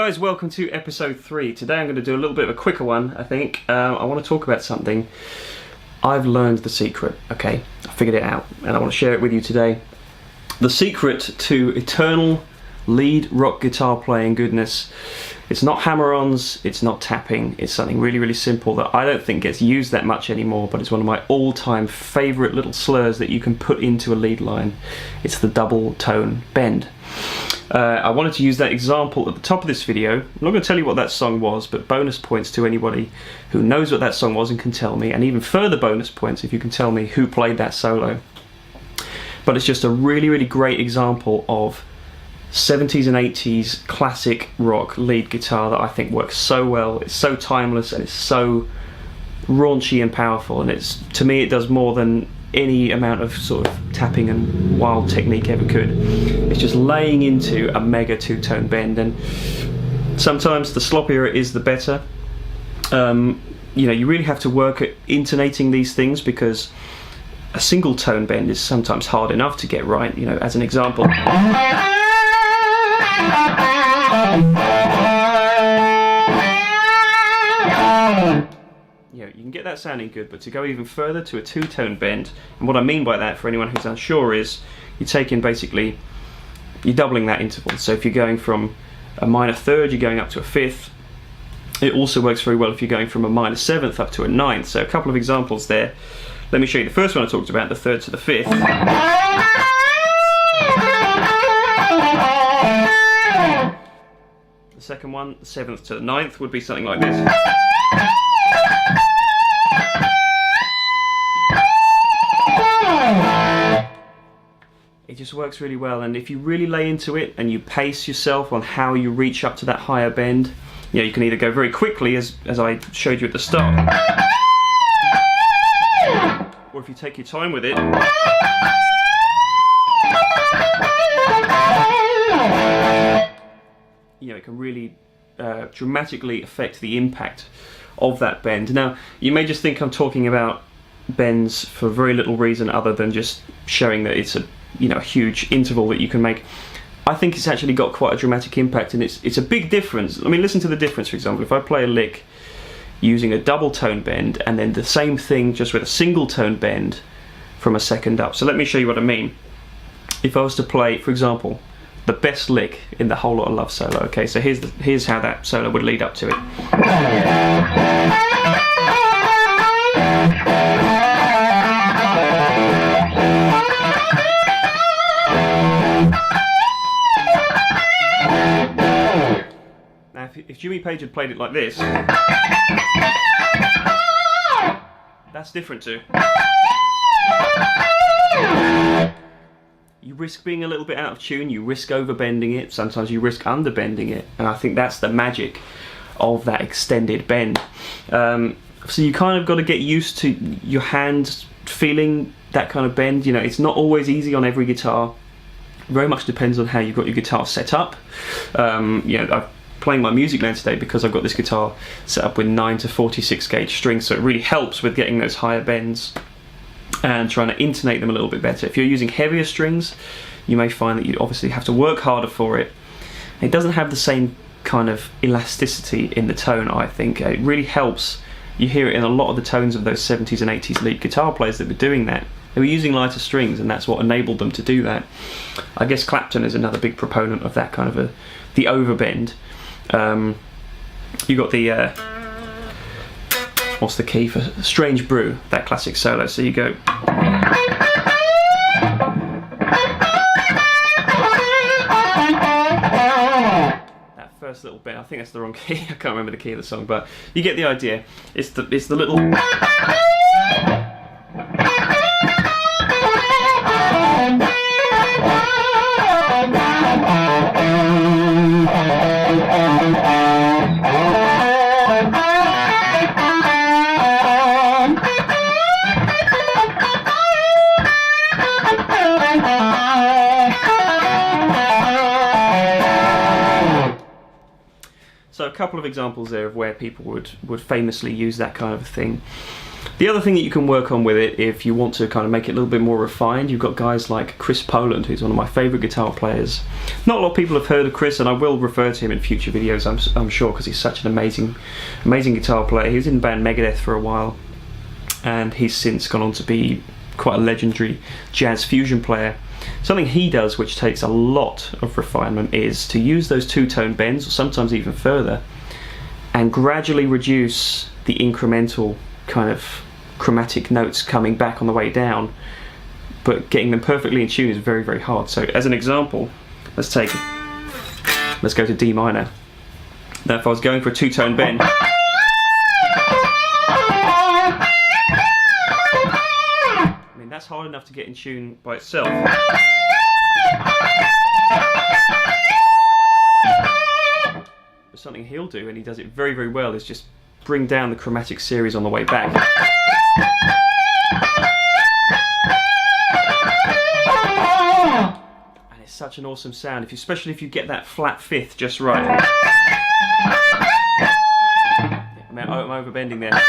guys, welcome to episode 3. Today I'm going to do a little bit of a quicker one, I think. I want to talk about something. I've learned the secret, okay? I figured it out and I want to share it with you today. The secret to eternal lead rock guitar playing goodness. It's not hammer-ons, it's not tapping, it's something really, really simple that I don't think gets used that much anymore, but it's one of my all-time favourite little slurs that you can put into a lead line. It's the double tone bend. I wanted to use that example at the top of this video. I'm not going to tell you what that song was, but bonus points to anybody who knows what that song was and can tell me, and even further bonus points if you can tell me who played that solo. But it's just a really, really great example of 70s and 80s classic rock lead guitar that I think works so well. It's so timeless and it's so raunchy and powerful, and to me it does more than any amount of sort of tapping and wild technique ever could. It's just laying into a mega two-tone bend, and sometimes the sloppier it is the better. You know, you really have to work at intonating these things because a single tone bend is sometimes hard enough to get right. You know, as an example, you can get that sounding good, but to go even further to a two-tone bend, and what I mean by that for anyone who's unsure is you're doubling that interval. So if you're going from a minor third, you're going up to a fifth. It also works very well if you're going from a minor seventh up to a ninth. So a couple of examples there. Let me show you the first one I talked about, the third to the fifth. The second one, the seventh to the ninth, would be something like this. It just works really well, and if you really lay into it and you pace yourself on how you reach up to that higher bend, you know, you can either go very quickly as I showed you at the start, or if you take your time with it, you know, it can really dramatically affect the impact of that bend. Now, you may just think I'm talking about bends for very little reason other than just showing that it's a huge interval that you can make. I think it's actually got quite a dramatic impact, and it's a big difference. I mean, listen to the difference. For example, if I play a lick using a double tone bend and then the same thing just with a single tone bend from a second up. So let me show you what I mean. If I was to play, for example, the best lick in the Whole Lotta Love solo. Okay, so here's how that solo would lead up to it. Now, if Jimmy Page had played it like this, that's different too. You risk being a little bit out of tune, you risk overbending it, sometimes you risk underbending it, and I think that's the magic of that extended bend. So you kind of got to get used to your hand feeling that kind of bend. You know, it's not always easy on every guitar. Very much depends on how you've got your guitar set up. I'm playing my music now today because I've got this guitar set up with 9 to 46 gauge strings, so it really helps with getting those higher bends and trying to intonate them a little bit better. If you're using heavier strings, you may find that you obviously have to work harder for it. It doesn't have the same kind of elasticity in the tone, I think. It really helps. You hear it in a lot of the tones of those 70s and 80s lead guitar players that were doing that. They were using lighter strings, and that's what enabled them to do that. I guess Clapton is another big proponent of that kind of the overbend. You got the what's the key for Strange Brew, that classic solo. So you go. That first little bit, I think that's the wrong key. I can't remember the key of the song, but you get the idea. It's the little. So a couple of examples there of where people would famously use that kind of thing. The other thing that you can work on with it, if you want to kind of make it a little bit more refined, you've got guys like Chris Poland, who's one of my favourite guitar players. Not a lot of people have heard of Chris, and I will refer to him in future videos, I'm sure, because he's such an amazing guitar player. He was in the band Megadeth for a while, and he's since gone on to be quite a legendary jazz fusion player. Something he does, which takes a lot of refinement, is to use those two-tone bends, or sometimes even further, and gradually reduce the incremental kind of chromatic notes coming back on the way down, but getting them perfectly in tune is very, very hard. So as an example, let's go to D minor. Now if I was going for a two-tone bend, I mean, that's hard enough to get in tune by itself. But something he'll do, and he does it very, very well, is just bring down the chromatic series on the way back. And it's such an awesome sound, especially if you get that flat fifth just right. Yeah, I'm overbending there.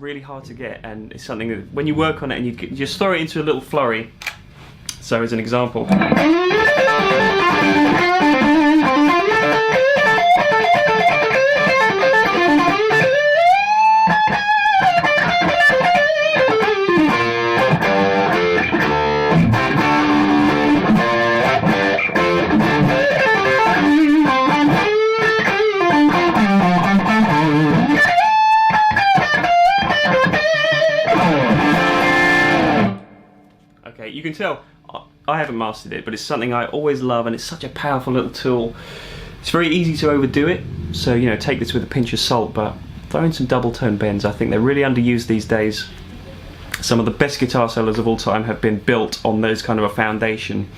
Really hard to get, and it's something that when you work on it and you just throw it into a little flurry. So as an example, you can tell I haven't mastered it, but it's something I always love, and it's such a powerful little tool. It's very easy to overdo it, so you know, take this with a pinch of salt, but throw in some double tone bends. I think they're really underused these days. Some of the best guitar solos of all time have been built on those kind of a foundation,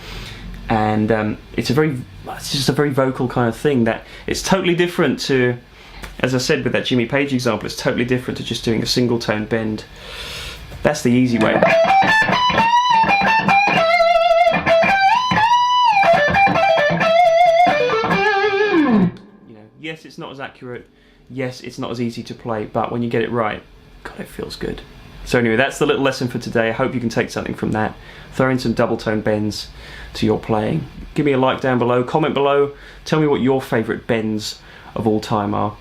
and it's just a very vocal kind of thing that it's totally different to, as I said with that Jimmy Page example, it's totally different to just doing a single tone bend. That's the easy way. Yes, it's not as accurate, yes, it's not as easy to play, but when you get it right, God, it feels good. So anyway, that's the little lesson for today. I hope you can take something from that. Throw in some double tone bends to your playing. Give me a like down below, comment below, tell me what your favourite bends of all time are,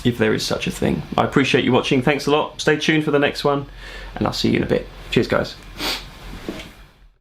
if there is such a thing. I appreciate you watching, thanks a lot, stay tuned for the next one, and I'll see you in a bit. Cheers guys.